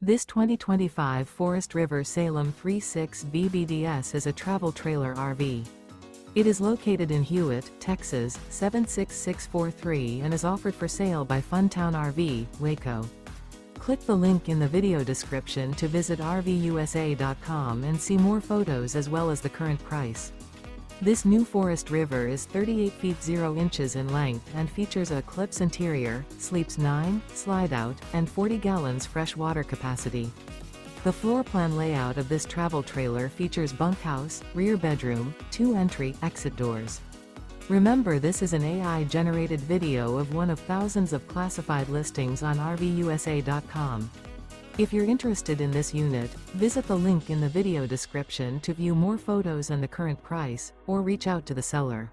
This 2025 Forest River Salem 3.6 BBDS is a travel trailer RV. It is located in Hewitt, Texas, 76643 and is offered for sale by Funtown RV, Waco. Click the link in the video description to visit RVUSA.com and see more photos as well as the current price. This new Forest River is 38 feet 0 inches in length and features a ECLIPSE interior, sleeps 9, Slideout, and 40 gallons fresh water capacity. The floor plan layout of this travel trailer features bunkhouse, rear bedroom, 2 entry/exit doors. Remember, this is an AI-generated video of one of thousands of classified listings on RVUSA.com. If you're interested in this unit, visit the link in the video description to view more photos and the current price, or reach out to the seller.